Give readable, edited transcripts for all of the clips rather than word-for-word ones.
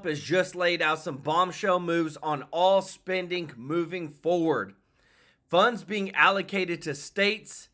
has just laid out some bombshell moves on all spending moving forward. Funds being allocated to states,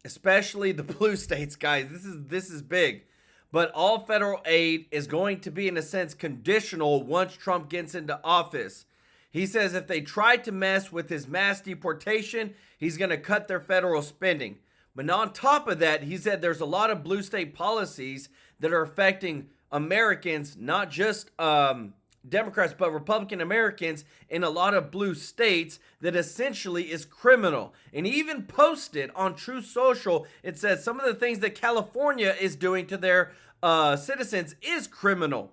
especially the blue states, guys. This is big. But all federal aid is going to be, in a sense, conditional once Trump gets into office. He says if they try to mess with his mass deportation, he's going to cut their federal spending. But on top of that, he said there's a lot of blue state policies that are affecting Americans, not just Democrats, but Republican Americans in a lot of blue states, that essentially is criminal. And he even posted on True Social, it says some of the things that California is doing to their citizens is criminal.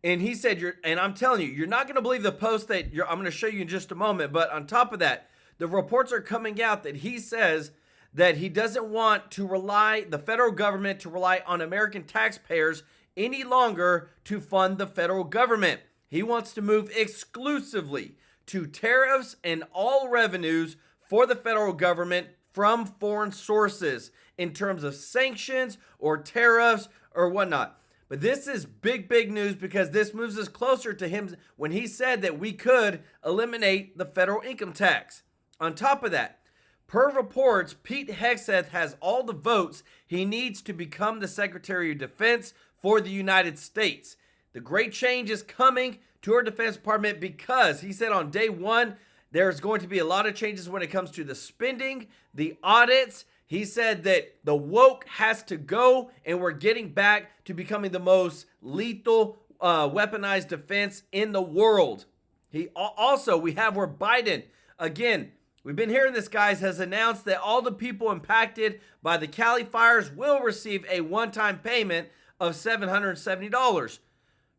And he said, and I'm telling you, you're not going to believe the post that I'm going to show you in just a moment. But on top of that, the reports are coming out that he says that he doesn't want to the federal government to rely on American taxpayers any longer to fund the federal government. He wants to move exclusively to tariffs and all revenues for the federal government from foreign sources in terms of sanctions or tariffs or whatnot. But this is big, big news, because this moves us closer to him when he said that we could eliminate the federal income tax. On top of that, per reports, Pete Hegseth has all the votes he needs to become the Secretary of Defense for the United States. The great change is coming to our Defense Department because he said on day one, there's going to be a lot of changes when it comes to the spending, the audits. He said that the woke has to go, and we're getting back to becoming the most lethal weaponized defense in the world. We have where Biden, again, we've been hearing this, guys, has announced that all the people impacted by the Cali fires will receive a one-time payment of $770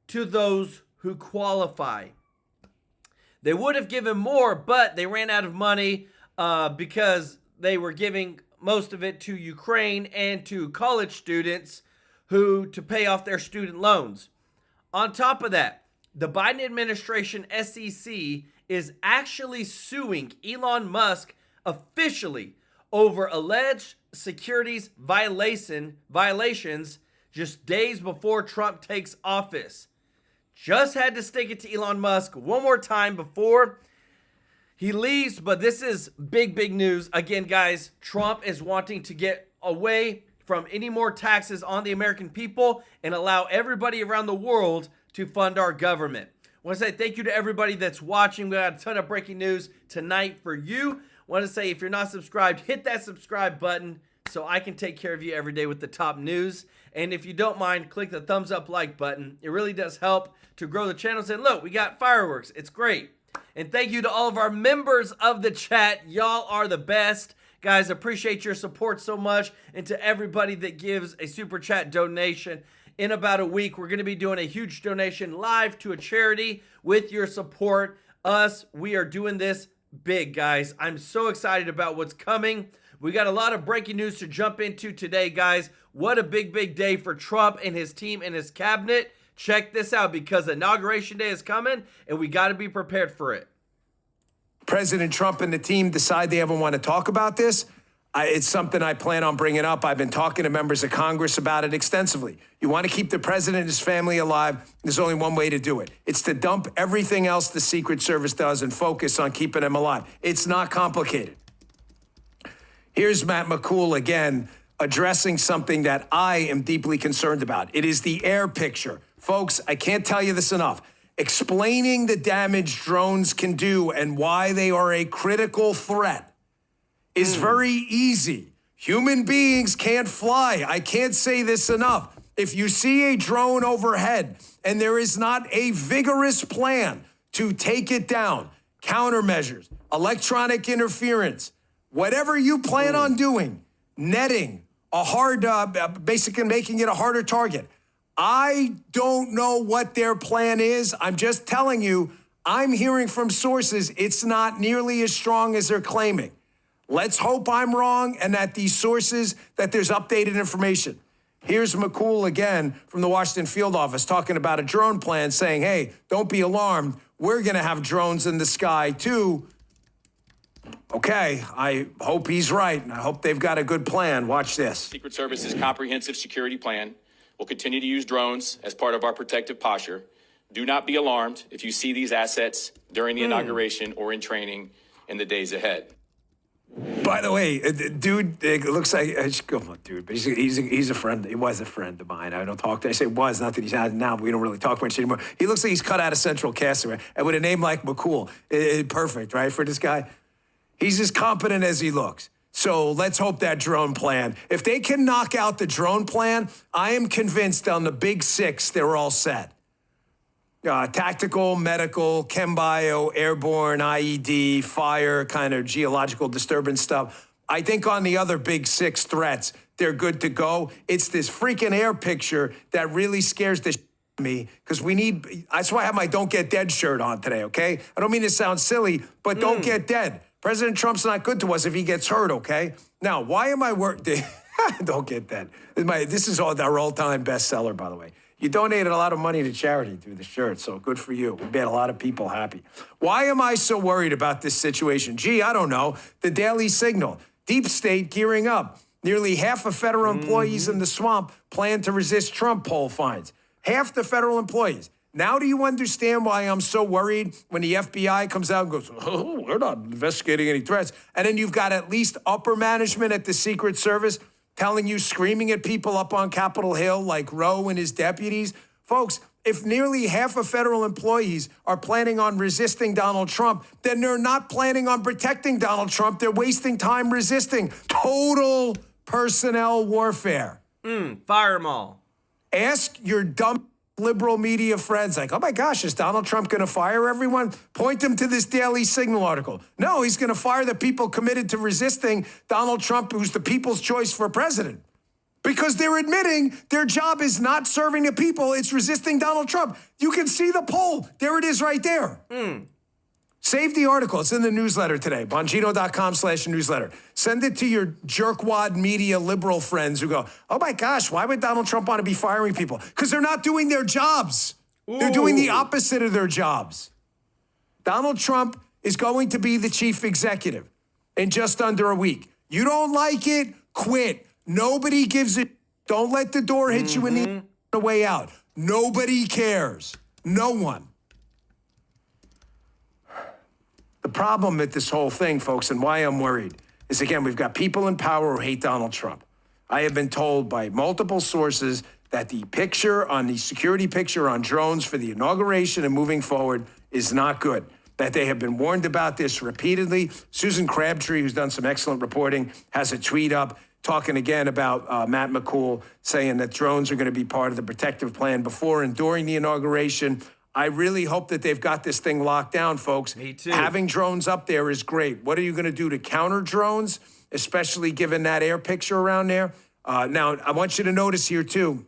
to those who qualify. They would have given more, but they ran out of money because they were giving most of it to Ukraine and to college students to pay off their student loans. On top of that, the Biden administration SEC is actually suing Elon Musk officially over alleged securities violations just days before Trump takes office. Just had to stick it to Elon Musk one more time before he leaves, but this is big, big news. Again, guys, Trump is wanting to get away from any more taxes on the American people and allow everybody around the world to fund our government. I want to say thank you to everybody that's watching. We got a ton of breaking news tonight for you. I want to say if you're not subscribed, hit that subscribe button so I can take care of you every day with the top news. And if you don't mind, click the thumbs up like button. It really does help to grow the channel. And look, we got fireworks. It's great. And thank you to all of our members of the chat. Y'all are the best. Guys, appreciate your support so much. And to everybody that gives a super chat donation. In about a week, we're going to be doing a huge donation live to a charity with your support. We are doing this big, guys. I'm so excited about what's coming. We got a lot of breaking news to jump into today, guys. What a big, big day for Trump and his team and his cabinet. Check this out, because Inauguration Day is coming, and we got to be prepared for it. President Trump and the team decide they ever want to talk about this, it's something I plan on bringing up. I've been talking to members of Congress about it extensively. You want to keep the president and his family alive, there's only one way to do it. It's to dump everything else the Secret Service does and focus on keeping them alive. It's not complicated. Here's Matt McCool again addressing something that I am deeply concerned about. It is the air picture. Folks, I can't tell you this enough. Explaining the damage drones can do and why they are a critical threat is very easy. Human beings can't fly. I can't say this enough. If you see a drone overhead and there is not a vigorous plan to take it down, countermeasures, electronic interference, whatever you plan on doing, netting, basically making it a harder target. I don't know what their plan is. I'm just telling you, I'm hearing from sources it's not nearly as strong as they're claiming. Let's hope I'm wrong and that these sources, that there's updated information. Here's McCool again from the Washington field office talking about a drone plan, saying, hey, don't be alarmed. We're going to have drones in the sky too. Okay, I hope he's right, and I hope they've got a good plan. Watch this. Secret Service's comprehensive security plan, will continue to use drones as part of our protective posture. Do not be alarmed if you see these assets during the inauguration or in training in the days ahead. By the way, dude, it looks like, dude, but he's a friend. He was a friend of mine. I don't talk to, I say was, not that he's not now, but we don't really talk much anymore. He looks like he's cut out of Central Casting, right? And with a name like McCool, perfect, right, for this guy? He's as competent as he looks. So let's hope that drone plan, if they can knock out the drone plan, I am convinced on the big six, they're all set. Tactical, medical, chem bio, airborne, IED, fire, kind of geological disturbance stuff. I think on the other big six threats, they're good to go. It's this freaking air picture that really scares the shit out of me, because we need, that's why I have my Don't Get Dead shirt on today, okay? I don't mean to sound silly, but don't get dead. President Trump's not good to us if he gets hurt, okay? Now, why am I working? Don't get dead. This is our all-time bestseller, by the way. You donated a lot of money to charity through the shirt, so good for you. We made a lot of people happy. Why am I so worried about this situation? Gee, I don't know. The Daily Signal. Deep state gearing up. Nearly half of federal employees in the swamp plan to resist Trump, poll finds. Half the federal employees. Now do you understand why I'm so worried when the FBI comes out and goes, oh, we're not investigating any threats. And then you've got at least upper management at the Secret Service telling you, screaming at people up on Capitol Hill like Roe and his deputies. Folks, if nearly half of federal employees are planning on resisting Donald Trump, then they're not planning on protecting Donald Trump. They're wasting time resisting. Total personnel warfare. Fire them all. Ask your dumb liberal media friends, like, oh my gosh, is Donald Trump going to fire everyone? Point them to this Daily Signal article. No, he's going to fire the people committed to resisting Donald Trump, who's the people's choice for president. Because they're admitting their job is not serving the people, it's resisting Donald Trump. You can see the poll. There it is right there. Save the article. It's in the newsletter today, bongino.com/newsletter. Send it to your jerkwad media liberal friends who go, oh my gosh, why would Donald Trump want to be firing people? Because they're not doing their jobs. They're doing the opposite of their jobs. Donald Trump is going to be the chief executive in just under a week. You don't like it? Quit. Nobody gives it. Don't let the door hit you in the way out. Nobody cares. No one. The problem with this whole thing, folks, and why I'm worried is, again, we've got people in power who hate Donald Trump. I have been told by multiple sources that the picture on the security picture on drones for the inauguration and moving forward is not good, that they have been warned about this repeatedly. Susan Crabtree, who's done some excellent reporting, has a tweet up talking again about Matt McCool, saying that drones are going to be part of the protective plan before and during the inauguration. I really hope that they've got this thing locked down, folks. Me too. Having drones up there is great. What are you going to do to counter drones, especially given that air picture around there? Now, I want you to notice here, too,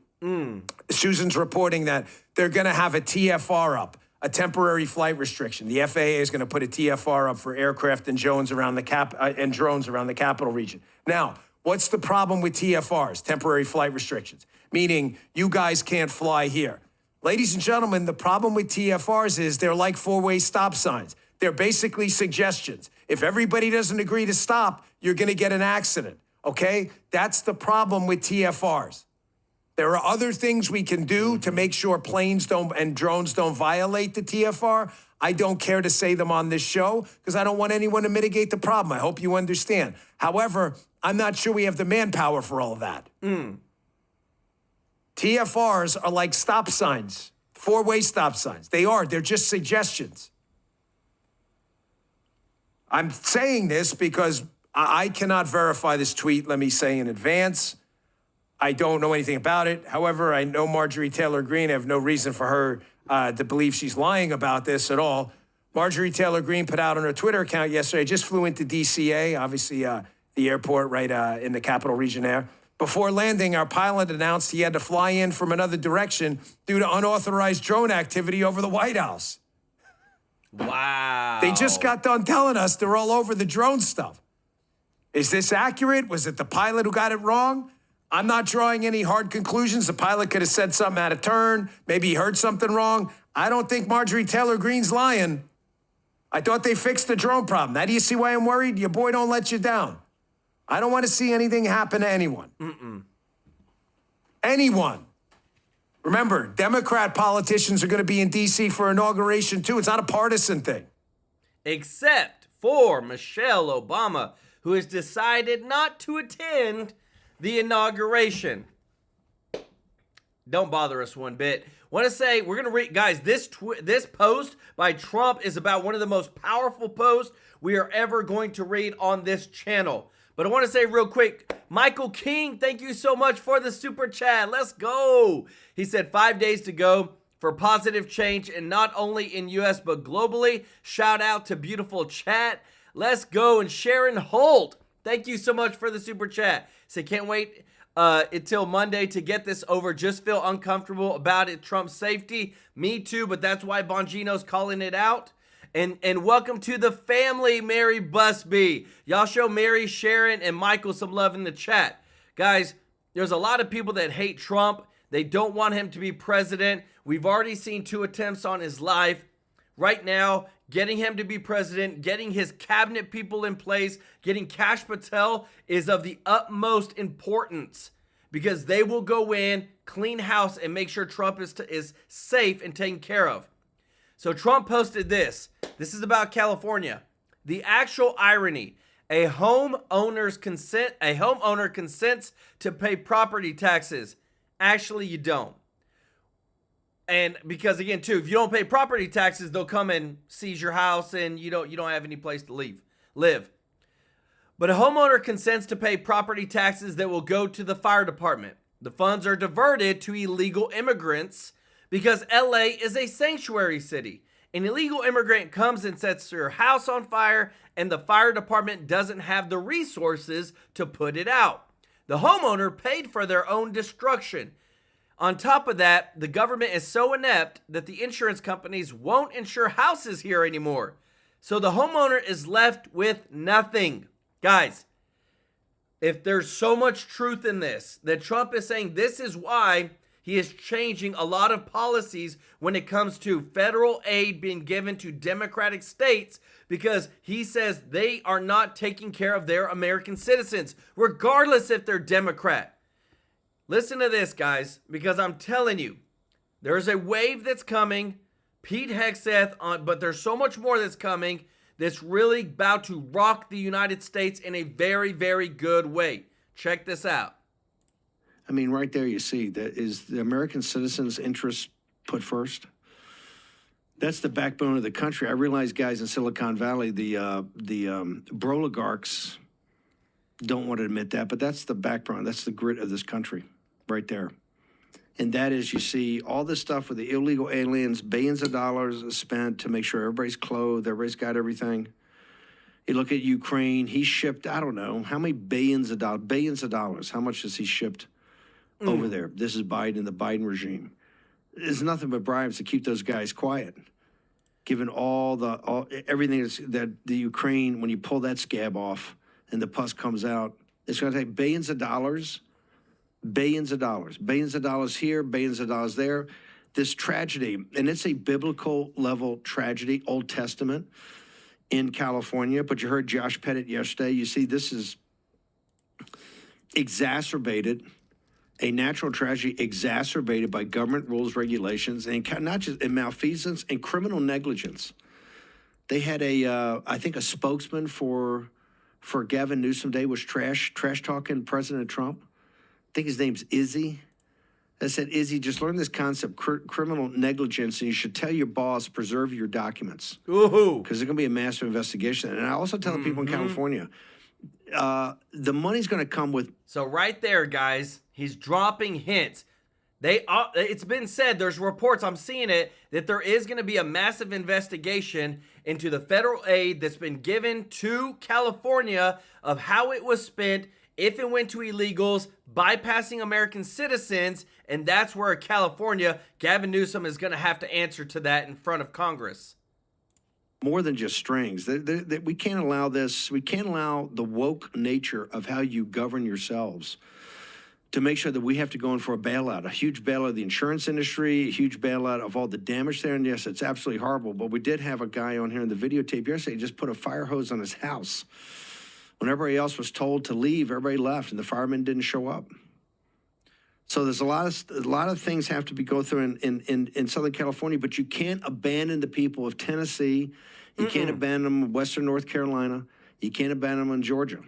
Susan's reporting that they're going to have a TFR up, a temporary flight restriction. The FAA is going to put a TFR up for aircraft and drones around the capital region. Now, what's the problem with TFRs, temporary flight restrictions? Meaning you guys can't fly here. Ladies and gentlemen, the problem with TFRs is they're like four-way stop signs. They're basically suggestions. If everybody doesn't agree to stop, you're going to get an accident, okay? That's the problem with TFRs. There are other things we can do to make sure planes don't and drones don't violate the TFR. I don't care to say them on this show because I don't want anyone to mitigate the problem. I hope you understand. However, I'm not sure we have the manpower for all of that. TFRs are like stop signs, four-way stop signs. They are. They're just suggestions. I'm saying this because I cannot verify this tweet, let me say in advance. I don't know anything about it. However, I know Marjorie Taylor Greene. I have no reason for her to believe she's lying about this at all. Marjorie Taylor Greene put out on her Twitter account yesterday, I just flew into DCA, obviously the airport right in the capital region there. Before landing, our pilot announced he had to fly in from another direction due to unauthorized drone activity over the White House. Wow. They just got done telling us they're all over the drone stuff. Is this accurate? Was it the pilot who got it wrong? I'm not drawing any hard conclusions. The pilot could have said something out of turn. Maybe he heard something wrong. I don't think Marjorie Taylor Greene's lying. I thought they fixed the drone problem. Now do you see why I'm worried? Your boy don't let you down. I don't want to see anything happen to anyone. Anyone. Remember, Democrat politicians are going to be in D.C. for inauguration, too. It's not a partisan thing. Except for Michelle Obama, who has decided not to attend the inauguration. Don't bother us one bit. Want to say, we're going to read, guys, this post by Trump is about one of the most powerful posts we are ever going to read on this channel. But I want to say real quick, Michael King, thank you so much for the super chat. Let's go. He said 5 days to go for positive change, and not only in U.S. but globally. Shout out to beautiful chat. Let's go. And Sharon Holt, thank you so much for the super chat. Say can't wait until Monday to get this over. Just feel uncomfortable about it. Trump's safety. Me too, but that's why Bongino's calling it out. And welcome to the family, Mary Busby. Y'all show Mary, Sharon, and Michael some love in the chat. Guys, there's a lot of people that hate Trump. They don't want him to be president. We've already seen 2 attempts on his life. Right now, getting him to be president, getting his cabinet people in place, getting Kash Patel is of the utmost importance because they will go in, clean house, and make sure Trump is safe and taken care of. So Trump posted this. This is about California. The actual irony. A homeowner consents to pay property taxes. Actually, you don't. And because again, too, if you don't pay property taxes, they'll come and seize your house and you don't have any place to live. But a homeowner consents to pay property taxes that will go to the fire department. The funds are diverted to illegal immigrants because LA is a sanctuary city. An illegal immigrant comes and sets your house on fire, and the fire department doesn't have the resources to put it out. The homeowner paid for their own destruction. On top of that, the government is so inept that the insurance companies won't insure houses here anymore. So the homeowner is left with nothing. Guys, if there's so much truth in this, that Trump is saying this is why he is changing a lot of policies when it comes to federal aid being given to Democratic states, because he says they are not taking care of their American citizens, regardless if they're Democrat. Listen to this, guys, because I'm telling you, there's a wave that's coming. Pete Hegseth but there's so much more that's coming that's really about to rock the United States in a very, very good way. Check this out. I mean, right there you see that is the American citizens' interests put first. That's the backbone of the country. I realize, guys, in Silicon Valley, the broligarchs don't want to admit that, but that's the backbone. That's the grit of this country right there. And that is, you see all this stuff with the illegal aliens, billions of dollars spent to make sure everybody's clothed, everybody's got everything. You look at Ukraine, he shipped, I don't know, how many billions of dollars. How much has he shipped over there? This is Biden, the Biden regime. There's nothing but bribes to keep those guys quiet. Given everything that the Ukraine, when you pull that scab off and the pus comes out, it's going to take billions of dollars here, billions of dollars there. This tragedy, and it's a biblical level tragedy, Old Testament in California. But you heard Josh Pettit yesterday. You see, this is exacerbated, a natural tragedy exacerbated by government rules, regulations, and not just in malfeasance and criminal negligence. They had I think a spokesman for Gavin Newsom Day was trash talking President Trump. I think his name's Izzy. I said, Izzy, just learn this concept, criminal negligence, and you should tell your boss, preserve your documents. Ooh. Because there's going to be a massive investigation. And I also tell the people in California, the money's going to come with. So right there, guys, he's dropping hints. It's been said, there's reports, I'm seeing it, that there is going to be a massive investigation into the federal aid that's been given to California of how it was spent, if it went to illegals, bypassing American citizens, and that's where California, Gavin Newsom is going to have to answer to that in front of Congress. More than just strings. We can't allow this. We can't allow the woke nature of how you govern yourselves to make sure that we have to go in for a bailout, a huge bailout of the insurance industry, a huge bailout of all the damage there. And yes, it's absolutely horrible. But we did have a guy on here in the videotape yesterday just put a fire hose on his house. When everybody else was told to leave, everybody left, and the firemen didn't show up. So there's a lot of things have to be go through in Southern California, but you can't abandon the people of Tennessee. You can't abandon them in Western North Carolina. You can't abandon them in Georgia.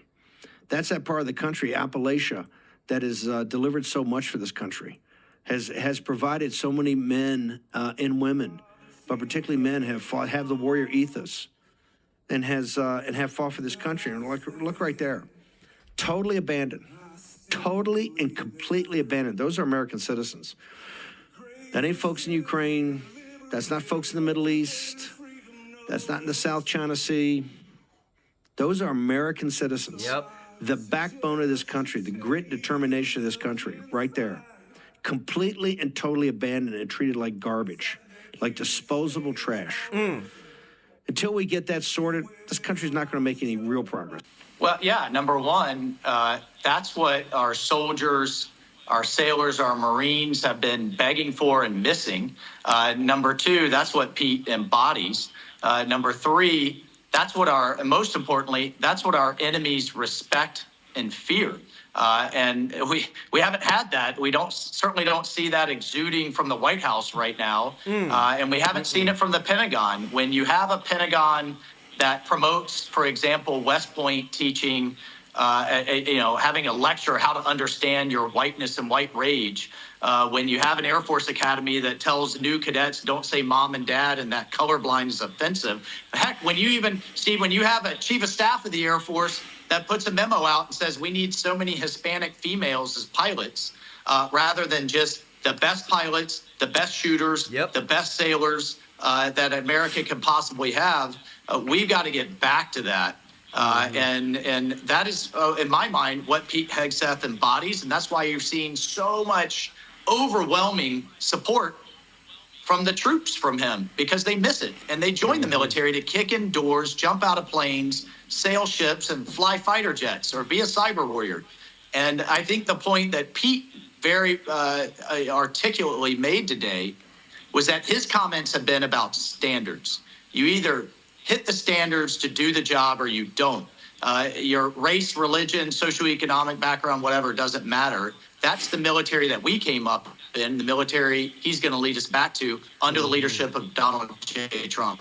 That's that part of the country, Appalachia, that has delivered so much for this country, has provided so many men and women, but particularly men have the warrior ethos, and have fought for this country. And look right there, totally abandoned. Totally and completely abandoned. Those are American citizens. That ain't folks in Ukraine. That's not folks in the Middle East. That's not in the South China Sea. Those are American citizens. Yep. The backbone of this country, the grit and determination of this country, right there. Completely and totally abandoned and treated like garbage, like disposable trash. Until we get that sorted, this country's not going to make any real progress. Well, yeah, number one, that's what our soldiers, our sailors, our Marines have been begging for and missing. Number two, that's what Pete embodies. Number three, that's what most importantly, that's what our enemies respect and fear. And we haven't had that. We certainly don't see that exuding from the White House right now. And we haven't seen it from the Pentagon. When you have a Pentagon that promotes, for example, West Point teaching, having a lecture how to understand your whiteness and white rage. When you have an Air Force Academy that tells new cadets don't say mom and dad and that colorblind is offensive. Heck, when you have a chief of staff of the Air Force that puts a memo out and says we need so many Hispanic females as pilots, rather than just the best pilots, the best shooters, the best sailors that America can possibly have. We've got to get back to that. And that is, in my mind, what Pete Hegseth embodies. And that's why you're seeing so much overwhelming support from the troops from him, because they miss it. And they join the military to kick in doors, jump out of planes, sail ships, and fly fighter jets, or be a cyber warrior. And I think the point that Pete very articulately made today was that his comments have been about standards. You either hit the standards to do the job or you don't. Your race, religion, socioeconomic background, whatever, doesn't matter. That's the military that we came up in, the military he's going to lead us back to under the leadership of Donald J. Trump.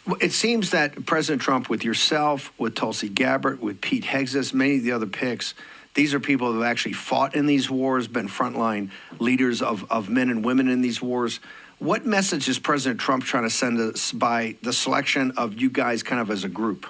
Well, it seems that President Trump, with yourself, with Tulsi Gabbard, with Pete Hegseth, many of the other picks, these are people who have actually fought in these wars, been frontline leaders of men and women in these wars. What message is President Trump trying to send us by the selection of you guys kind of as a group?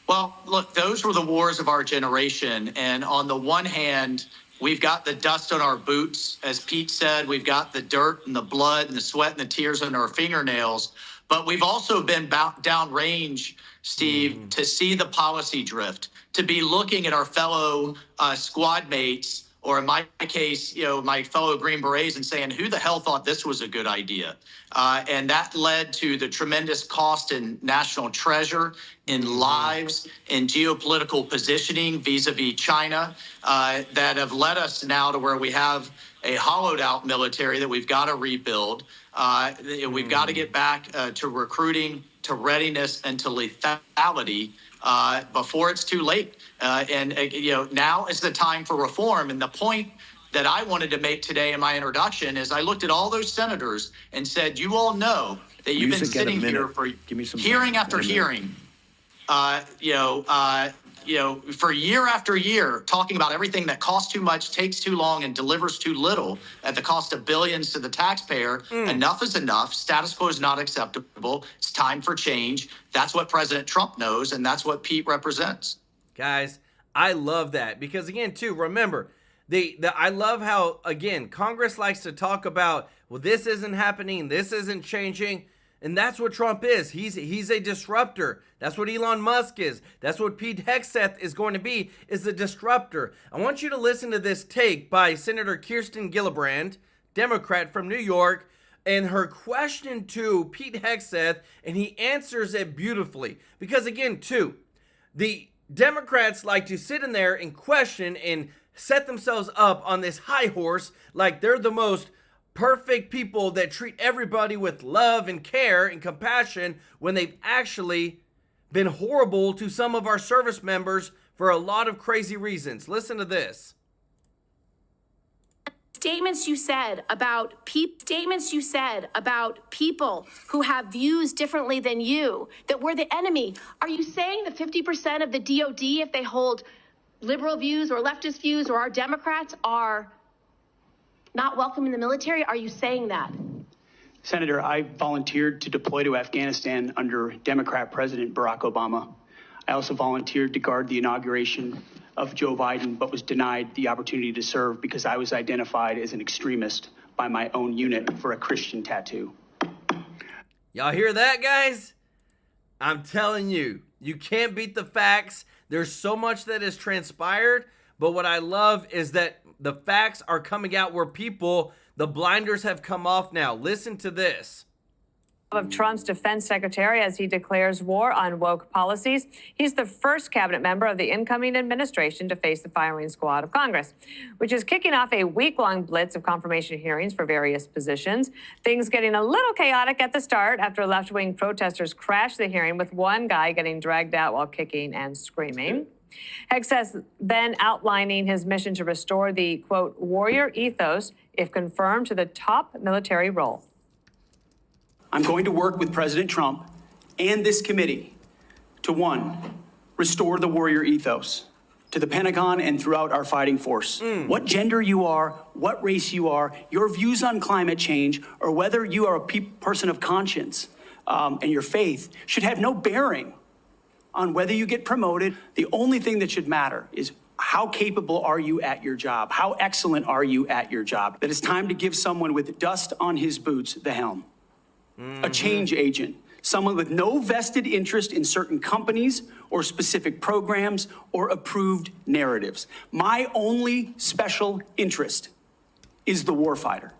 Well, look, those were the wars of our generation. And on the one hand, we've got the dust on our boots. As Pete said, we've got the dirt and the blood and the sweat and the tears on our fingernails. But we've also been downrange, Steve, to see the policy drift, to be looking at our fellow squad mates, or in my case, my fellow Green Berets, and saying, who the hell thought this was a good idea? And that led to the tremendous cost in national treasure, in lives, in geopolitical positioning vis-a-vis China, that have led us now to where we have a hollowed out military that we've got to rebuild. We've got to get back to recruiting, to readiness, and to lethality before it's too late. Now is the time for reform. And the point that I wanted to make today in my introduction is I looked at all those senators and said, you all know that you've been sitting here for hearing after hearing, for year after year, talking about everything that costs too much, takes too long, and delivers too little at the cost of billions to the taxpayer. Enough is enough. Status quo is not acceptable. It's time for change. That's what President Trump knows, and that's what Pete represents. Guys, I love that because, again, too, remember, I love how, again, Congress likes to talk about, well, this isn't happening, this isn't changing. And that's what Trump is. He's a disruptor. That's what Elon Musk is. That's what Pete Hegseth is going to be, is a disruptor. I want you to listen to this take by Senator Kirsten Gillibrand, Democrat from New York, and her question to Pete Hegseth, and he answers it beautifully. Because again, too, the Democrats like to sit in there and question and set themselves up on this high horse like they're the most perfect people that treat everybody with love and care and compassion when they've actually been horrible to some of our service members for a lot of crazy reasons. Listen to this. Statements you said about people who have views differently than you, that we're the enemy. Are you saying that 50% of the DOD, if they hold liberal views or leftist views, or our Democrats, are not welcome in the military? Are you saying that? Senator, I volunteered to deploy to Afghanistan under Democrat President Barack Obama. I also volunteered to guard the inauguration of Joe Biden, but was denied the opportunity to serve because I was identified as an extremist by my own unit for a Christian tattoo. Y'all hear that, guys? I'm telling you, you can't beat the facts. There's so much that has transpired, but what I love is that the facts are coming out where the blinders have come off now. Listen to this. Of Trump's defense secretary as he declares war on woke policies. He's the first cabinet member of the incoming administration to face the firing squad of Congress, which is kicking off a week-long blitz of confirmation hearings for various positions. Things getting a little chaotic at the start after left-wing protesters crashed the hearing, with one guy getting dragged out while kicking and screaming. Hegseth then outlining his mission to restore the, quote, warrior ethos if confirmed to the top military role. I'm going to work with President Trump and this committee to, one, restore the warrior ethos to the Pentagon and throughout our fighting force. What gender you are, what race you are, your views on climate change, or whether you are a person of conscience and your faith should have no bearing on whether you get promoted. The only thing that should matter is how capable are you at your job? How excellent are you at your job? That it's time to give someone with dust on his boots the helm. A change agent, someone with no vested interest in certain companies or specific programs or approved narratives. My only special interest is the warfighter.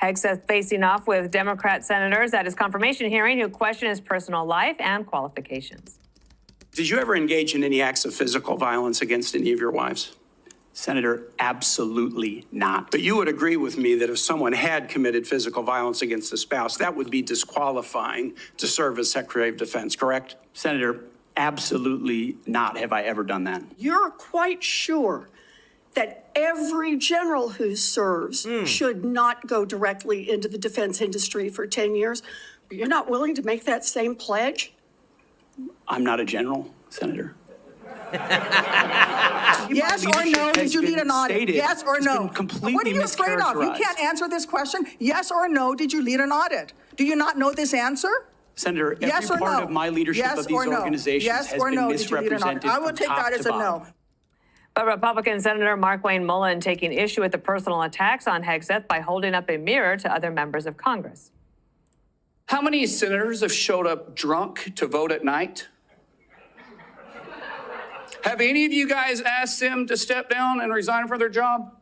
Hegseth facing off with Democrat senators at his confirmation hearing who question his personal life and qualifications. Did you ever engage in any acts of physical violence against any of your wives? Senator, absolutely not. But you would agree with me that if someone had committed physical violence against a spouse, that would be disqualifying to serve as Secretary of Defense, correct? Senator, absolutely not have I ever done that. You're quite sure that every general who serves should not go directly into the defense industry for 10 years. But you're not willing to make that same pledge? I'm not a general, Senator. Yes or no? Did you lead an audit? Yes or no? Completely what are you afraid of? You can't answer this question. Yes or no? Did you lead an audit? Do you not know this answer? Senator, every yes or part no? of my leadership yes of these organizations yes has or been no? Did you lead an audit? misrepresented. I will take that as a no. But Republican Senator Markwayne Mullin taking issue with the personal attacks on Hegseth by holding up a mirror to other members of Congress. How many senators have showed up drunk to vote at night? Have any of you guys asked them to step down and resign from their job?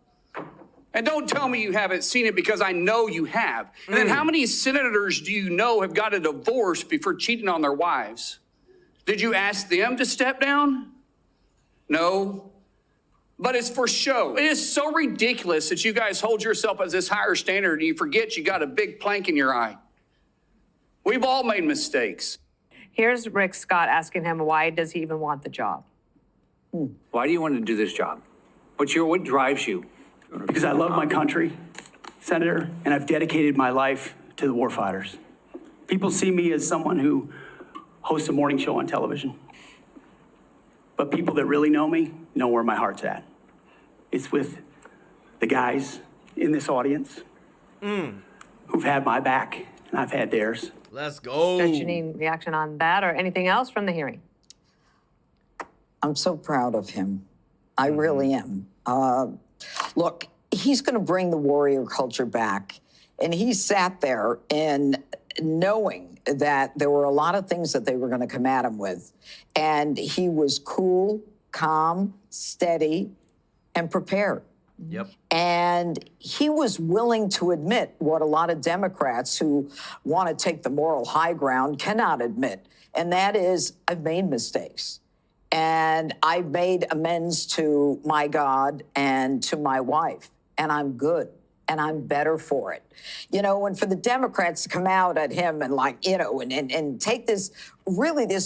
And don't tell me you haven't seen it, because I know you have. And then how many senators do you know have got a divorce before cheating on their wives? Did you ask them to step down? No. But it's for show. It is so ridiculous that you guys hold yourself as this higher standard and you forget you got a big plank in your eye. We've all made mistakes. Here's Rick Scott asking him why does he even want the job? Why do you want to do this job? What drives you? Because I love my country, Senator, and I've dedicated my life to the warfighters. People see me as someone who hosts a morning show on television. But people that really know me know where my heart's at. It's with the guys in this audience who've had my back, and I've had theirs. Let's go. Judge Janine, reaction on that or anything else from the hearing? I'm so proud of him. I really am. Look, he's going to bring the warrior culture back. And he sat there and knowing that there were a lot of things that they were going to come at him with. And he was cool, calm, steady, and prepared. Yep. And he was willing to admit what a lot of Democrats who want to take the moral high ground cannot admit. And that is, I've made mistakes. And I made amends to my God and to my wife, and I'm good. and I'm better for it. You know, and for the Democrats to come out at him and like, you know, and take this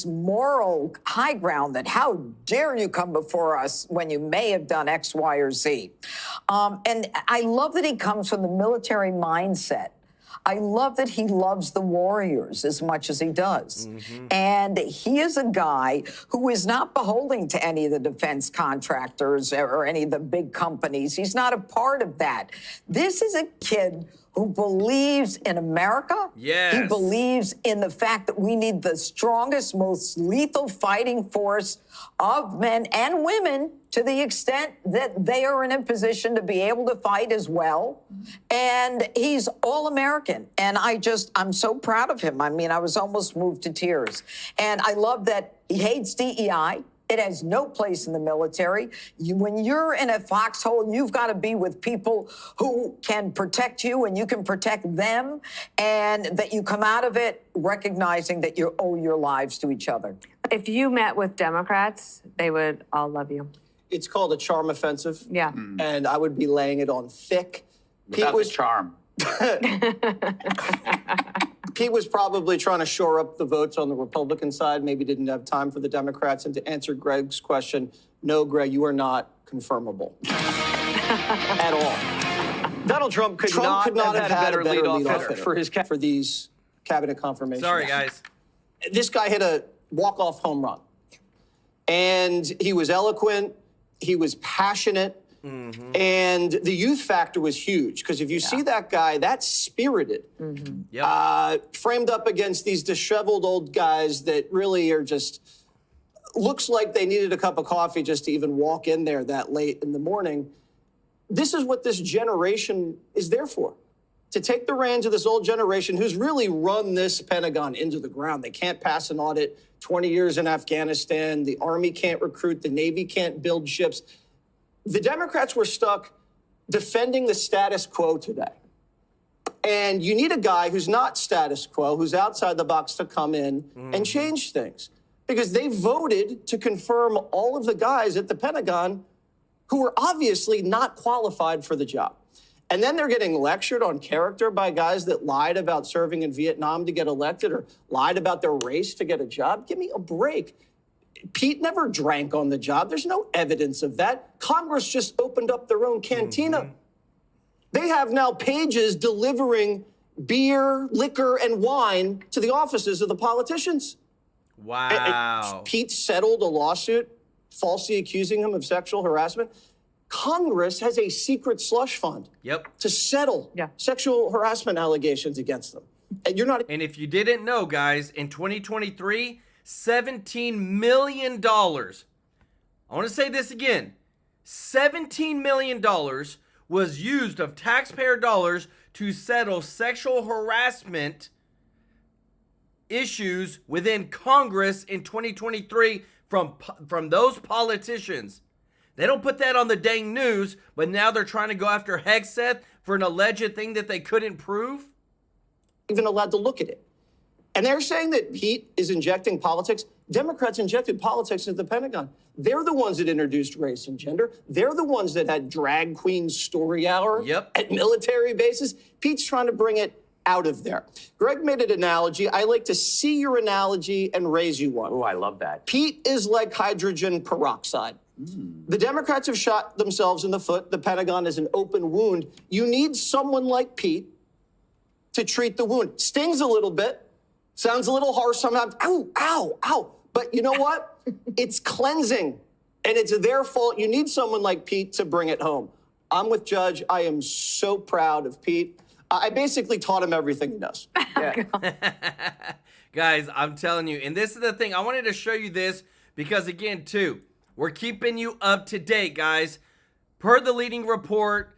moral high ground that how dare you come before us when you may have done X, Y, or Z. And I love that he comes from the military mindset. I love that he loves the warriors as much as he does. And he is a guy who is not beholden to any of the defense contractors or any of the big companies. He's not a part of that. This is a kid who believes in America. Yes. He believes in the fact that we need the strongest, most lethal fighting force of men and women to the extent that they are in a position to be able to fight as well. And he's all American. And I'm so proud of him. I mean, I was almost moved to tears. And I love that he hates DEI. It has no place in the military. When you're in a foxhole, you've got to be with people who can protect you and you can protect them, and that you come out of it recognizing that you owe your lives to each other. If you met with Democrats, they would all love you. It's called a charm offensive. Yeah. And I would be laying it on thick. Without the charm. Pete was probably trying to shore up the votes on the Republican side, maybe didn't have time for the Democrats. And to answer Greg's question, no, Greg, you are not confirmable at all. Donald Trump could not have had a better leadoff hitter for these cabinet confirmations. Sorry, guys. This guy hit a walk-off home run. And he was eloquent. He was passionate. And the youth factor was huge, because if you see that guy, that's spirited, framed up against these disheveled old guys that really are just, looks like they needed a cup of coffee just to even walk in there that late in the morning. This is what this generation is there for, to take the reins of this old generation who's really run this Pentagon into the ground. They can't pass an audit, 20 years in Afghanistan, the Army can't recruit, the Navy can't build ships. The Democrats were stuck defending the status quo today. And you need a guy who's not status quo, who's outside the box, to come in and change things. Because they voted to confirm all of the guys at the Pentagon who were obviously not qualified for the job. And then they're getting lectured on character by guys that lied about serving in Vietnam to get elected or lied about their race to get a job. Give me a break. Pete never drank on the job. There's no evidence of that. Congress just opened up their own cantina. They have now pages delivering beer, liquor, and wine to the offices of the politicians. Wow. And Pete settled a lawsuit falsely accusing him of sexual harassment. Congress has a secret slush fund to settle sexual harassment allegations against them. And you're not. And if you didn't know, guys, in 2023, $17 million. I want to say this again. $17 million was used of taxpayer dollars to settle sexual harassment issues within Congress in 2023 from those politicians. They don't put that on the dang news, but now they're trying to go after Hegseth for an alleged thing that they couldn't prove. Even allowed to look at it. And they're saying that Pete is injecting politics. Democrats injected politics into the Pentagon. They're the ones that introduced race and gender. They're the ones that had drag queen story hour at military bases. Pete's trying to bring it out of there. Greg made an analogy. I like to see your analogy and raise you one. Oh, I love that. Pete is like hydrogen peroxide. The Democrats have shot themselves in the foot. The Pentagon is an open wound. You need someone like Pete to treat the wound. Stings a little bit. Sounds a little harsh sometimes. Ow, ow, ow. But you know what? It's cleansing, and it's their fault. You need someone like Pete to bring it home. I'm with Judge. I am so proud of Pete. I basically taught him everything he does. Guys, I'm telling you, and this is the thing. I wanted to show you this because, again, too, we're keeping you up to date, guys. Per the leading report,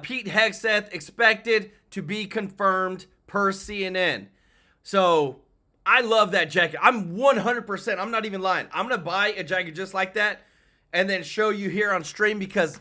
Pete Hegseth expected to be confirmed per CNN. So I love that jacket. I'm 100%, I'm not even lying. I'm going to buy a jacket just like that and then show you here on stream because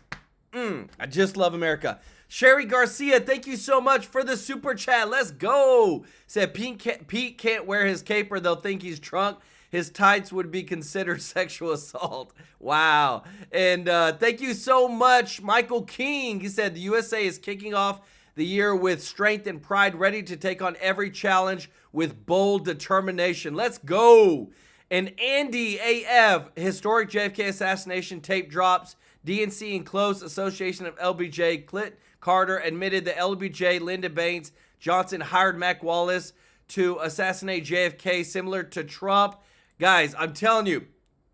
I just love America. Sherry Garcia, thank you so much for the super chat. Let's go. Said Pete can't wear his cape or they'll think he's drunk. his tights would be considered sexual assault. Wow. And thank you so much, Michael King. He said the USA is kicking off the year with strength and pride, ready to take on every challenge with bold determination. Let's go. And Andy AF, historic JFK assassination tape drops. DNC in close association of LBJ. Clint Carter admitted that LBJ, Lyndon Baines Johnson hired Mac Wallace to assassinate JFK, similar to Trump. Guys, I'm telling you,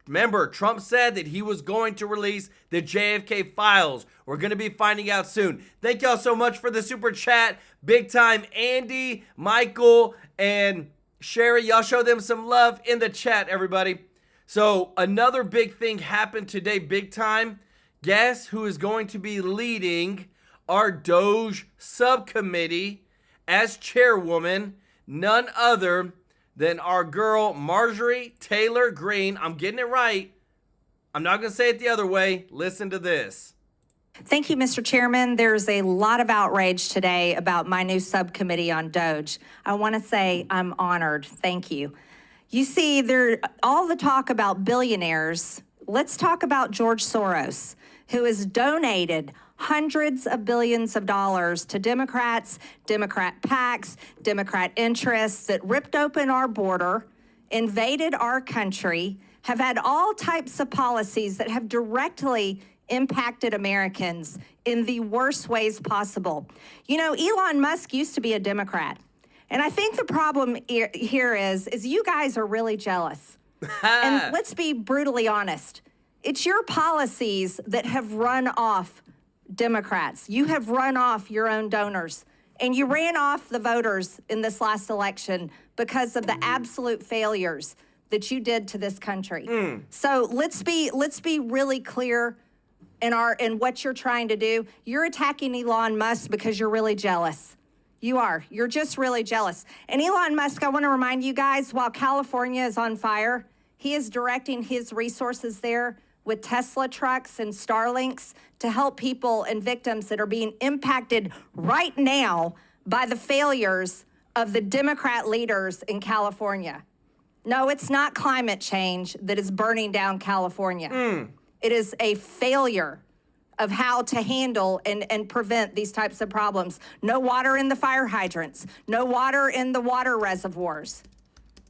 remember, Trump said that he was going to release the JFK files. We're going to be finding out soon. Thank y'all so much for the super chat. Big time Andy, Michael, and Sherry. Y'all show them some love in the chat, everybody. So another big thing happened today, big time. Guess who is going to be leading our Doge subcommittee as chairwoman? None other than our girl Marjorie Taylor Greene. I'm getting it right. I'm not going to say it the other way. Listen to this. Thank you, Mr. Chairman. There's a lot of outrage today about my new subcommittee on Doge. I want to say I'm honored. Thank you. You see, all the talk about billionaires. Let's talk about George Soros, who has donated hundreds of billions of dollars to Democrats, Democrat PACs, Democrat interests that ripped open our border, invaded our country, have had all types of policies that have directly impacted Americans in the worst ways possible. You know, Elon Musk used to be a Democrat. And I think the problem here is you guys are really jealous. And let's be brutally honest. It's your policies that have run off Democrats. You have run off your own donors. And you ran off the voters in this last election because of the absolute failures that you did to this country. So let's be really clear in what you're trying to do. You're attacking Elon Musk because you're really jealous. You are. You're just really jealous. And Elon Musk, I want to remind you guys, while California is on fire, he is directing his resources there with Tesla trucks and Starlinks to help people and victims that are being impacted right now by the failures of the Democrat leaders in California. No, it's not climate change that is burning down California. It is a failure of how to handle and prevent these types of problems. No water in the fire hydrants, no water in the water reservoirs,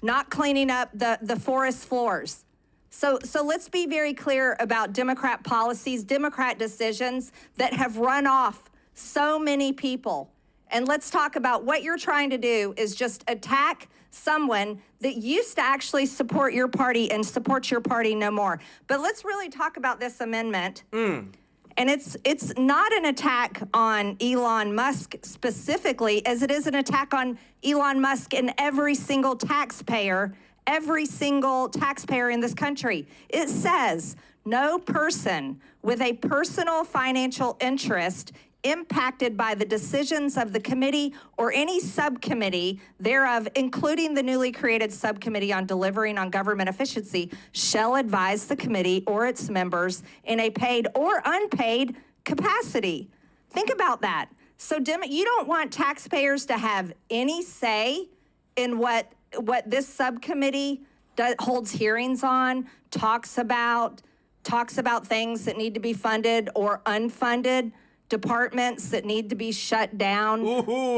not cleaning up the forest floors. So let's be very clear about Democrat policies, Democrat decisions that have run off so many people. And let's talk about what you're trying to do is just attack someone that used to actually support your party and supports your party no more. But let's really talk about this amendment. And it's not an attack on Elon Musk specifically, as it is an attack on Elon Musk and every single taxpayer in this country. It says no person with a personal financial interest impacted by the decisions of the committee or any subcommittee thereof, including the newly created subcommittee on delivering on government efficiency, shall advise the committee or its members in a paid or unpaid capacity. Think about that. So you don't want taxpayers to have any say in what this subcommittee holds hearings on, talks about things that need to be funded or unfunded, departments that need to be shut down,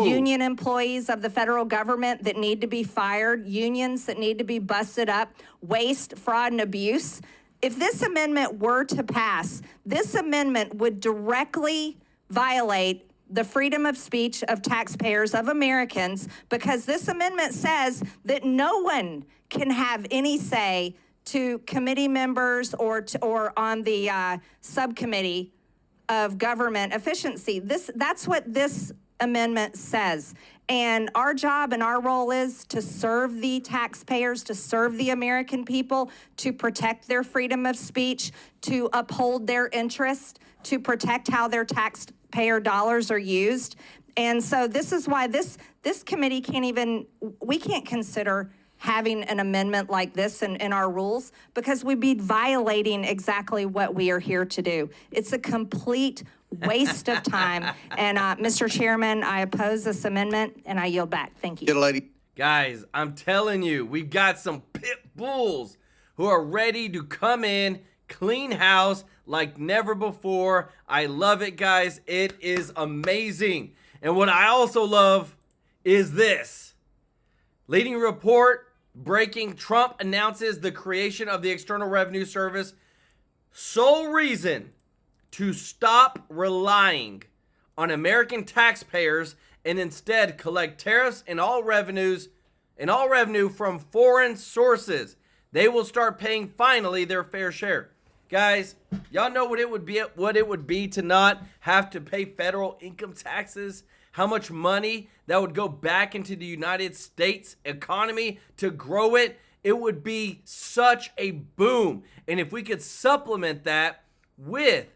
union employees of the federal government that need to be fired, unions that need to be busted up, waste, fraud, and abuse. If this amendment were to pass, this amendment would directly violate the freedom of speech of taxpayers, of Americans, because this amendment says that no one can have any say to committee members or on the subcommittee of government efficiency. That's what this amendment says. And our job and our role is to serve the taxpayers, to serve the American people, to protect their freedom of speech, to uphold their interest, to protect how their taxpayer dollars are used. And so this is why this committee we can't consider having an amendment like this in our rules, because we'd be violating exactly what we are here to do. It's a complete waste of time. And Mr. Chairman, I oppose this amendment and I yield back. Thank you. Lady. Guys, I'm telling you, we've got some pit bulls who are ready to come in, clean house like never before. I love it, guys. It is amazing. And what I also love is this. Leading report breaking: Trump announces the creation of the External Revenue Service. Sole reason to stop relying on American taxpayers and instead collect tariffs and all revenue from foreign sources. They will start paying finally their fair share. Guys, y'all know what it would be to not have to pay federal income taxes? How much money that would go back into the United States economy to grow it? It would be such a boom. And if we could supplement that with,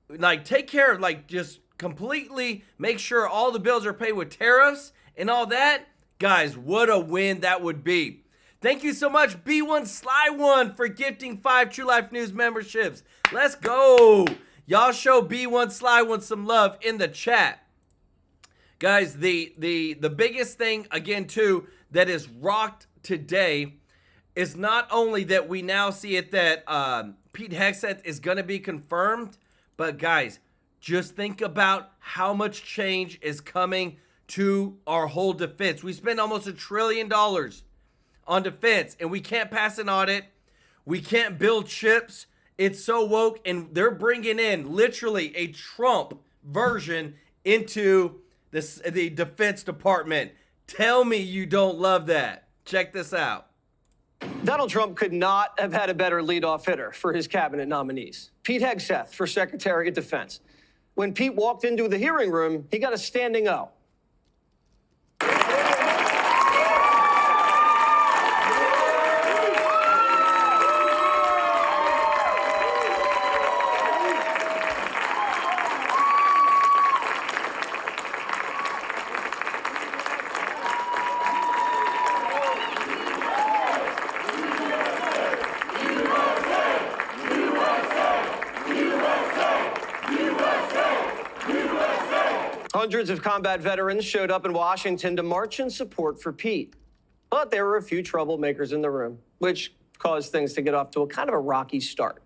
like, take care of, like, just completely make sure all the bills are paid with tariffs and all that, guys, what a win that would be. Thank you so much, B1 Sly One, for gifting 5 True Life News memberships. Let's go. Y'all show B1 Sly One some love in the chat. Guys, the biggest thing, again, too, that is rocked today is not only that we now see it that Pete Hegseth is going to be confirmed, but, guys, just think about how much change is coming to our whole defense. We spend almost $1 trillion on defense, and we can't pass an audit. We can't build ships. It's so woke, and they're bringing in literally a Trump version into the Defense Department. Tell me you don't love that. Check this out. Donald Trump could not have had a better leadoff hitter for his cabinet nominees. Pete Hegseth for Secretary of Defense. When Pete walked into the hearing room, he got a standing O. Hundreds of combat veterans showed up in Washington to march in support for Pete. But there were a few troublemakers in the room, which caused things to get off to a kind of a rocky start.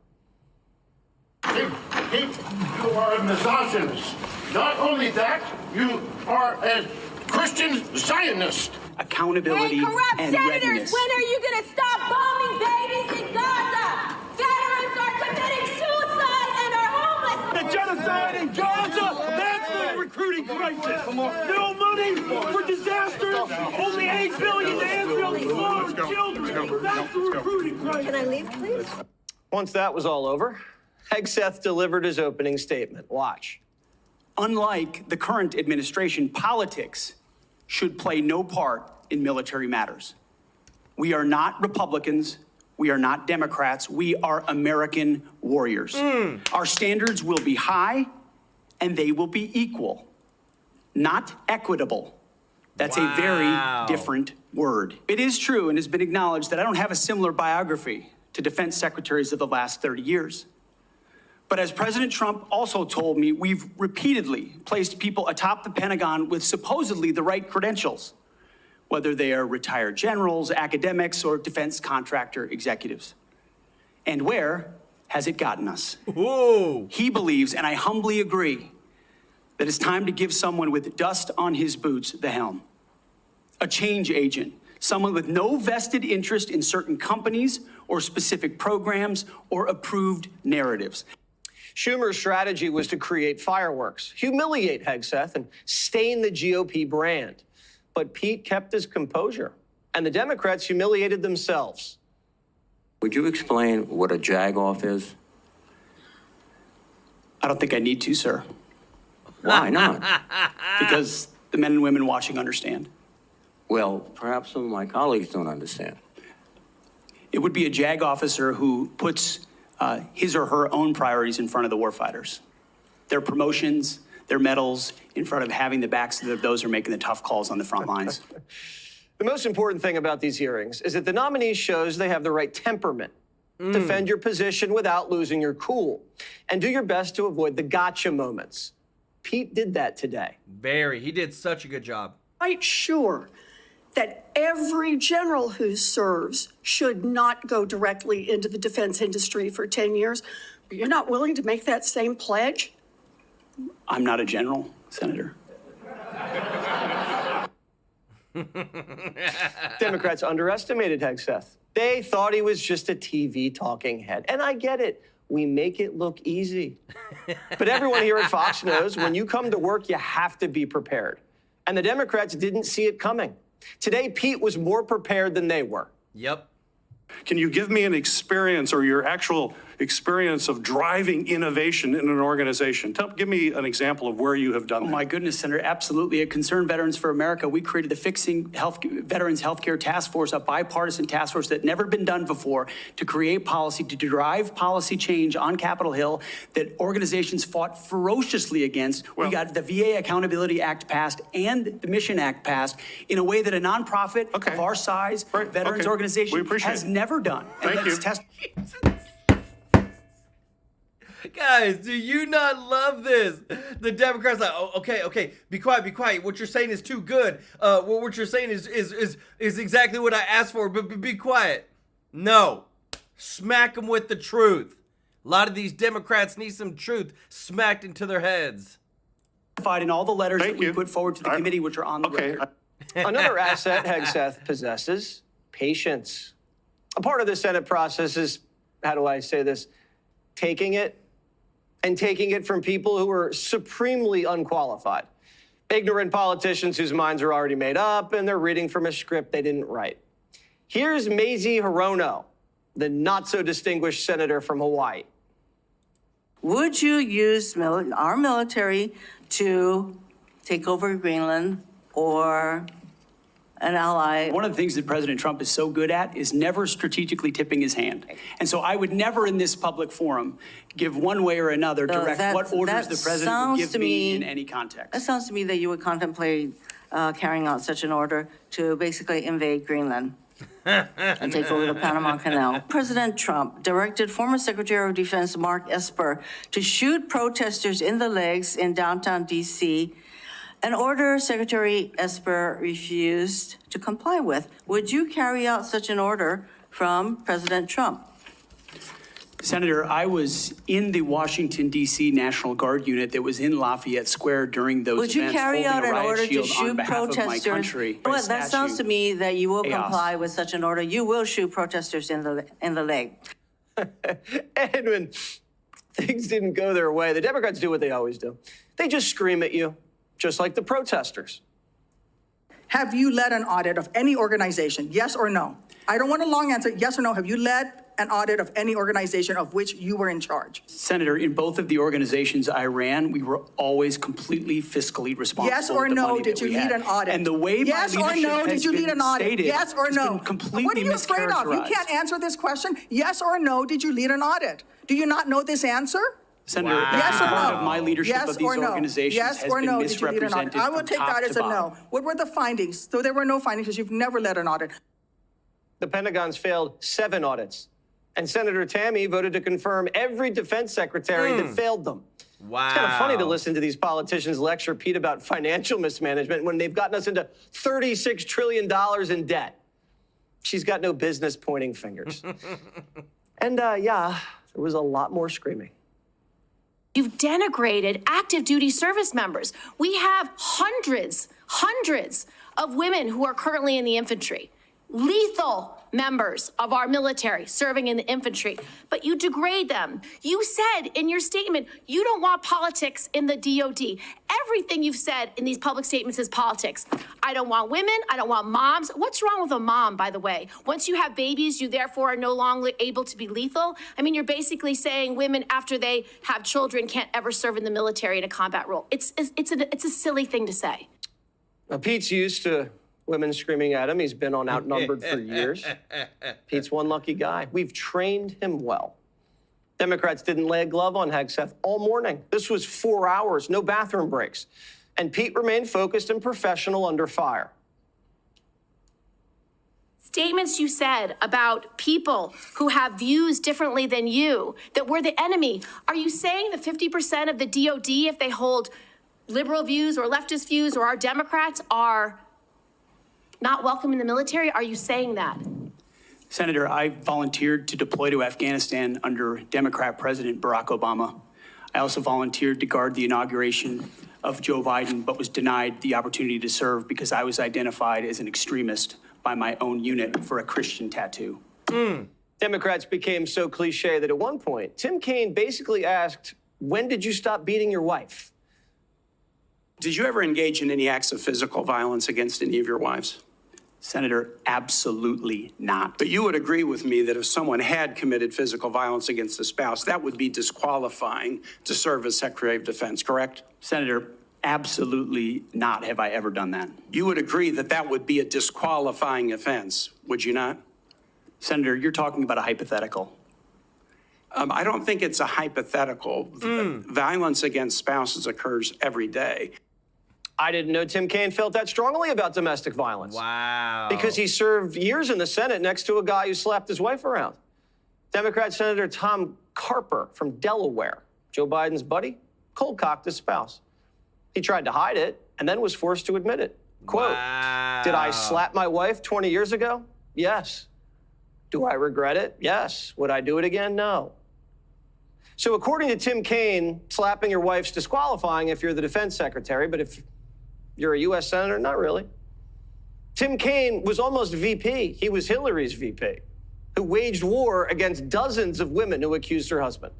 Pete, you are a misogynist. Not only that, you are a Christian Zionist. Accountability corrupt and senators, readiness. when are you going to stop bombing babies in Gaza? Veterans are committing suicide and are homeless. The genocide in Gaza, that's the recruiting crisis. No money for disasters, only $8 billion to Israel's slaughtered children. That's the recruiting crisis. Can I leave, please? Once that was all over, Hegseth delivered his opening statement. Watch. Unlike the current administration, politics should play no part in military matters. We are not Republicans. We are not Democrats. We are American warriors. Our standards will be high and they will be equal, not equitable. That's a very different word. It is true and has been acknowledged that I don't have a similar biography to defense secretaries of the last 30 years. But as President Trump also told me, we've repeatedly placed people atop the Pentagon with supposedly the right credentials, whether they are retired generals, academics, or defense contractor executives. And where has it gotten us? Whoa. He believes, and I humbly agree, that it's time to give someone with dust on his boots the helm. A change agent, someone with no vested interest in certain companies or specific programs or approved narratives. Schumer's strategy was to create fireworks, humiliate Hegseth, and stain the GOP brand. But Pete kept his composure, and the Democrats humiliated themselves. Would you explain what a jag-off is? I don't think I need to, sir. Why not? Because the men and women watching understand. Well, perhaps some of my colleagues don't understand. It would be a JAG officer who puts his or her own priorities in front of the warfighters. Their promotions, their medals, in front of having the backs of those who are making the tough calls on the front lines. The most important thing about these hearings is that the nominee shows they have the right temperament. Defend your position without losing your cool. And do your best to avoid the gotcha moments. Pete did that today. He did such a good job. Quite sure that every general who serves should not go directly into the defense industry for 10 years. You're not willing to make that same pledge? I'm not a general, Senator. Democrats underestimated Hegseth. They thought he was just a TV talking head. And I get it. We make it look easy. But everyone here at Fox knows when you come to work, you have to be prepared. And the Democrats didn't see it coming. Today, Pete was more prepared than they were. Yep. Can you give me an experience or your actual experience of driving innovation in an organization? Give me an example of where you have done that. Oh my goodness, Senator, absolutely. At Concerned Veterans for America, we created the Fixing Veterans Healthcare Task Force, a bipartisan task force that never been done before, to create policy, to drive policy change on Capitol Hill that organizations fought ferociously against. We got the VA Accountability Act passed and the Mission Act passed in a way that a nonprofit of our size, veterans organization, has never done. And Thank you. Guys, do you not love this? The Democrats are like, oh, okay, be quiet. What you're saying is too good. What you're saying is exactly what I asked for, but be quiet. No, smack them with the truth. A lot of these Democrats need some truth smacked into their heads. In all the letters that we put forward to the committee, which are on the record. Another asset Hegseth possesses, patience. A part of the Senate process is, how do I say this, taking it from people who are supremely unqualified. Ignorant politicians whose minds are already made up and they're reading from a script they didn't write. Here's Mazie Hirono, the not-so-distinguished senator from Hawaii. Would you use our military to take over Greenland or an ally? One of the things that President Trump is so good at is never strategically tipping his hand. And so I would never in this public forum give one way or another direct what orders the president would give me in any context. That sounds to me that you would contemplate carrying out such an order to basically invade Greenland and take over the Panama Canal. President Trump directed former Secretary of Defense Mark Esper to shoot protesters in the legs in downtown D.C., an order Secretary Esper refused to comply with. Would you carry out such an order from President Trump? Senator, I was in the Washington, D.C. National Guard unit that was in Lafayette Square during those events. Would you carry out an order to on shoot behalf of my protesters? country. Well, that sounds to me that you will Chaos. comply with such an order. You will shoot protesters in the leg. And when things didn't go their way, the Democrats do what they always do. They just scream at you, just like the protesters. Have you led an audit of any organization? Yes or no? I don't want a long answer. Yes or no? Have you led an audit of any organization of which you were in charge? Senator, in both of the organizations I ran, we were always completely fiscally responsible. Yes or no? Did you lead an audit? And the way yes my or leadership no? has Did you lead been an audit? stated Yes or has no? been completely What are you afraid of? You mischaracterized. can't answer this question. Yes or no? Did you lead an audit? Do you not know this answer? Senator, yes or part no? of my leadership yes of these or no? organizations yes has or been no? Did you lead an audit? misrepresented I will from take top that as to a no. bottom. What were the findings? So there were no findings because you've never led an audit. The Pentagon's failed 7 audits. And Senator Tammy voted to confirm every defense secretary that failed them. Wow. It's kind of funny to listen to these politicians lecture Pete about financial mismanagement when they've gotten us into $36 trillion in debt. She's got no business pointing fingers. And yeah, there was a lot more screaming. You've denigrated active duty service members. We have hundreds of women who are currently in the infantry, lethal members of our military serving in the infantry, but you degrade them. You said in your statement, you don't want politics in the DOD. Everything you've said in these public statements is politics. I don't want women, I don't want moms. What's wrong with a mom, by the way? Once you have babies, you therefore are no longer able to be lethal. I mean, you're basically saying women after they have children can't ever serve in the military in a combat role. It's a silly thing to say. Now, Pete's used to women screaming at him. He's been on Outnumbered for years. Pete's one lucky guy. We've trained him well. Democrats didn't lay a glove on Hegseth all morning. This was 4 hours, no bathroom breaks. And Pete remained focused and professional under fire. Statements you said about people who have views differently than you, that we're the enemy. Are you saying that 50% of the DOD, if they hold liberal views or leftist views or are Democrats, are not welcome in the military? Are you saying that? Senator, I volunteered to deploy to Afghanistan under Democrat President Barack Obama. I also volunteered to guard the inauguration of Joe Biden, but was denied the opportunity to serve because I was identified as an extremist by my own unit for a Christian tattoo. Democrats became so cliche that at one point, Tim Kaine basically asked, when did you stop beating your wife? Did you ever engage in any acts of physical violence against any of your wives? Senator, absolutely not. But you would agree with me that if someone had committed physical violence against a spouse, that would be disqualifying to serve as Secretary of Defense, correct? Senator, absolutely not have I ever done that. You would agree that that would be a disqualifying offense, would you not? Senator, you're talking about a hypothetical. I don't think it's a hypothetical. Violence against spouses occurs every day. I didn't know Tim Kaine felt that strongly about domestic violence. Wow. Because he served years in the Senate next to a guy who slapped his wife around. Democrat Senator Tom Carper from Delaware, Joe Biden's buddy, cold-cocked his spouse. He tried to hide it and then was forced to admit it. Quote, did I slap my wife 20 years ago? Yes. Do I regret it? Yes. Would I do it again? No. So according to Tim Kaine, slapping your wife's disqualifying if you're the defense secretary, but if you're a U.S. senator, not really. Tim Kaine was almost VP. He was Hillary's VP, who waged war against dozens of women who accused her husband.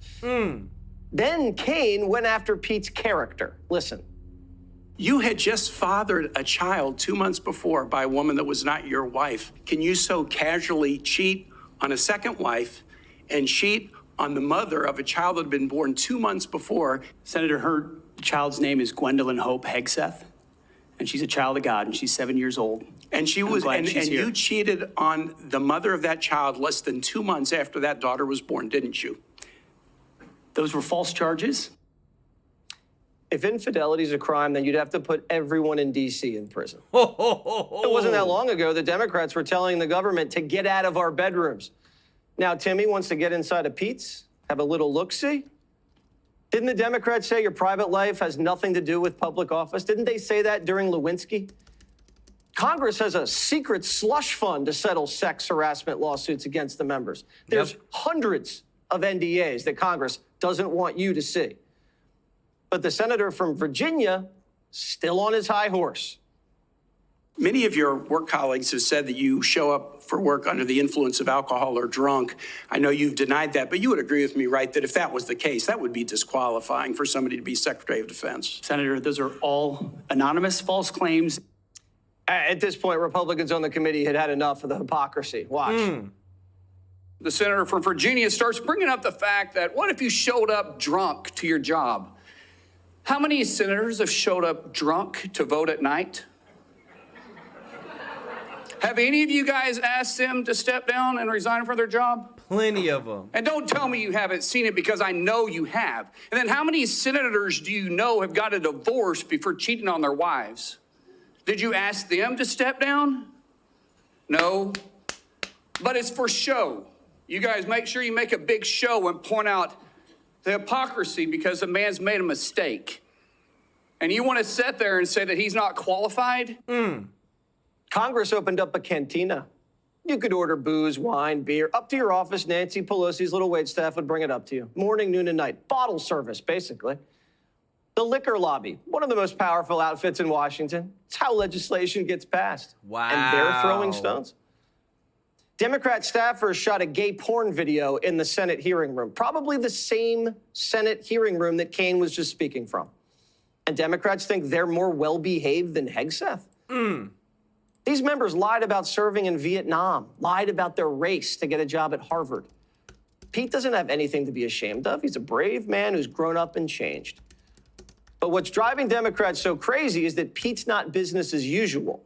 Then Kaine went after Pete's character. Listen. You had just fathered a child 2 months before by a woman that was not your wife. Can you so casually cheat on a second wife and cheat on the mother of a child that had been born 2 months before? Senator, her child's name is Gwendolyn Hope Hegseth, and she's a child of God, and she's 7 years old. And she was, and you cheated on the mother of that child less than 2 months after that daughter was born, didn't you? Those were false charges. If infidelity is a crime, then you'd have to put everyone in D.C. in prison. It wasn't that long ago the Democrats were telling the government to get out of our bedrooms. Now Timmy wants to get inside of Pete's, have a little look-see. Didn't the Democrats say your private life has nothing to do with public office? Didn't they say that during Lewinsky? Congress has a secret slush fund to settle sex harassment lawsuits against the members. There's hundreds of NDAs that Congress doesn't want you to see. But the senator from Virginia, still on his high horse. Many of your work colleagues have said that you show up for work under the influence of alcohol or drunk. I know you've denied that, but you would agree with me, right, that if that was the case, that would be disqualifying for somebody to be Secretary of Defense. Senator, those are all anonymous false claims. At this point, Republicans on the committee had had enough of the hypocrisy. Watch. The senator from Virginia starts bringing up the fact that what if you showed up drunk to your job? How many senators have showed up drunk to vote at night? Have any of you guys asked them to step down and resign from their job? Plenty of them. And don't tell me you haven't seen it because I know you have. And then how many senators do you know have got a divorce before cheating on their wives? Did you ask them to step down? No. But it's for show. You guys make sure you make a big show and point out the hypocrisy because the man's made a mistake. And you want to sit there and say that he's not qualified? Congress opened up a cantina. You could order booze, wine, beer. Up to your office, Nancy Pelosi's little waitstaff would bring it up to you. Morning, noon, and night. Bottle service, basically. The liquor lobby, one of the most powerful outfits in Washington. It's how legislation gets passed. Wow. And they're throwing stones. Democrat staffers shot a gay porn video in the Senate hearing room, probably the same Senate hearing room that Kaine was just speaking from. And Democrats think they're more well-behaved than Hegseth. These members lied about serving in Vietnam, lied about their race to get a job at Harvard. Pete doesn't have anything to be ashamed of. He's a brave man who's grown up and changed. But what's driving Democrats so crazy is that Pete's not business as usual.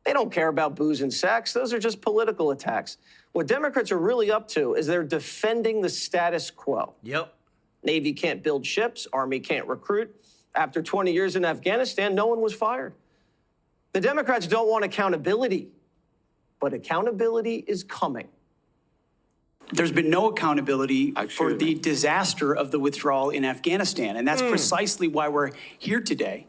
They don't care about booze and sex. Those are just political attacks. What Democrats are really up to is they're defending the status quo. Yep. Navy can't build ships. Army can't recruit. After 20 years in Afghanistan, no one was fired. The Democrats don't want accountability, but accountability is coming. There's been no accountability for the disaster of the withdrawal in Afghanistan. And that's precisely why we're here today.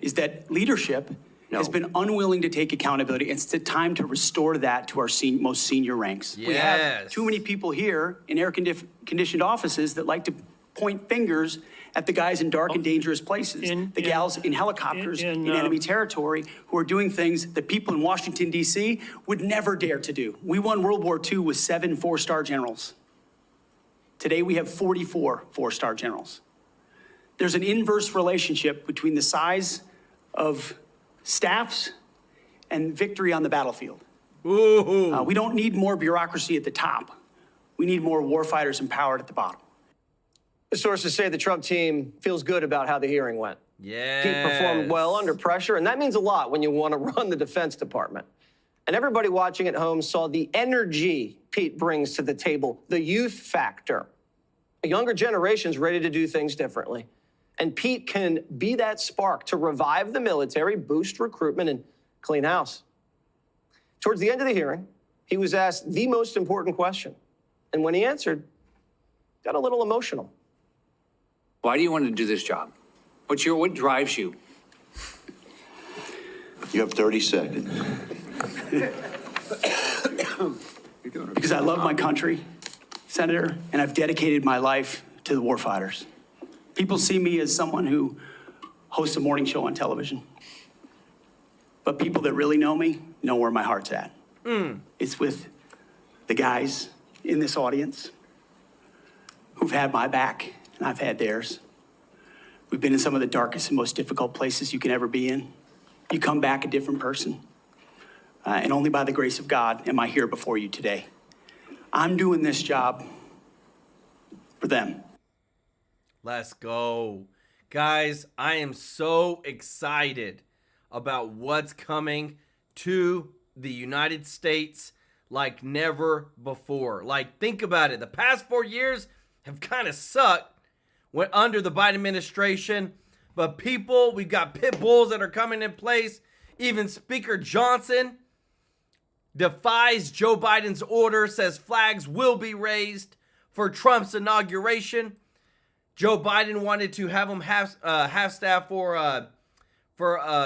Is that leadership has been unwilling to take accountability. It's the time to restore that to our most senior ranks. We have Yes. too many people here in air-conditioned offices that like to point fingers at the guys in dark and dangerous places, the gals in helicopters in enemy territory who are doing things that people in Washington, D.C. would never dare to do. We won World War II with 7 four-star generals. Today we have 44 four-star generals. There's an inverse relationship between the size of staffs and victory on the battlefield. We don't need more bureaucracy at the top. We need more warfighters empowered at the bottom. The sources say the Trump team feels good about how the hearing went. Yeah. Pete performed well under pressure, and that means a lot when you want to run the Defense Department. And everybody watching at home saw the energy Pete brings to the table, the youth factor. A younger generation's ready to do things differently. And Pete can be that spark to revive the military, boost recruitment, and clean house. Towards the end of the hearing, he was asked the most important question. And when he answered, got a little emotional. Why do you want to do this job? What drives you? You have 30 seconds. Because I love my country, Senator, and I've dedicated my life to the warfighters. People see me as someone who hosts a morning show on television. But people that really know me know where my heart's at. It's with the guys in this audience who've had my back, and I've had theirs. We've been in some of the darkest and most difficult places you can ever be in. You come back a different person. And only by the grace of God am I here before you today. I'm doing this job for them. Let's go. Guys, I am so excited about what's coming to the United States like never before. Like, think about it. The past 4 years have kind of sucked under the Biden administration. But people, we've got pit bulls that are coming in place. Even Speaker Johnson defies Joe Biden's order, says flags will be raised for Trump's inauguration. Joe Biden wanted to have him half staff for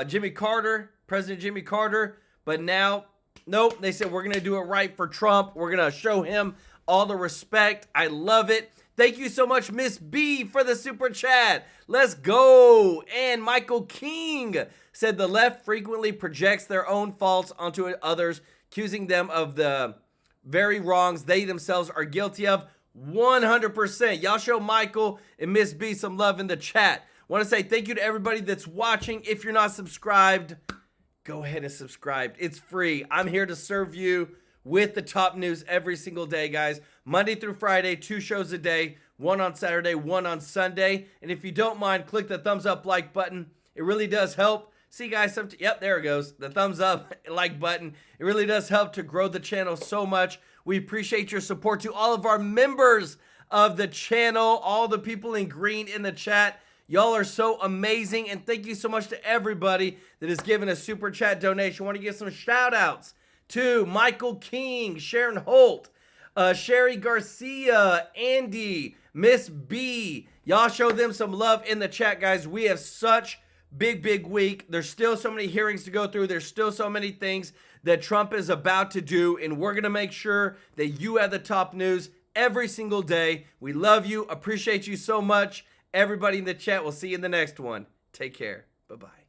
Jimmy Carter, President Jimmy Carter, but now, nope, they said we're going to do it right for Trump. We're going to show him all the respect. I love it. Thank you so much, Miss B, for the super chat. Let's go. And Michael King said the left frequently projects their own faults onto others, accusing them of the very wrongs they themselves are guilty of. 100%. Y'all show Michael and Miss B some love in the chat. Want to say thank you to everybody that's watching. If you're not subscribed, go ahead and subscribe. It's free. I'm here to serve you with the top news every single day, guys. Monday through Friday, 2 shows a day, 1 on Saturday, 1 on Sunday. And if you don't mind, click the thumbs up like button. It really does help. See, guys, yep, there it goes. The thumbs up like button. It really does help to grow the channel so much. We appreciate your support to all of our members of the channel, all the people in green in the chat. Y'all are so amazing, and thank you so much to everybody that has given a super chat donation. I want to give some shout outs to Michael King, Sharon Holt, Sherry Garcia, Andy, Miss B. Y'all show them some love in the chat, guys. We have such big week. There's still so many hearings to go through. There's still so many things that Trump is about to do, and we're going to make sure that you have the top news every single day. We love you. Appreciate you so much. Everybody in the chat, we'll see you in the next one. Take care. Bye-bye.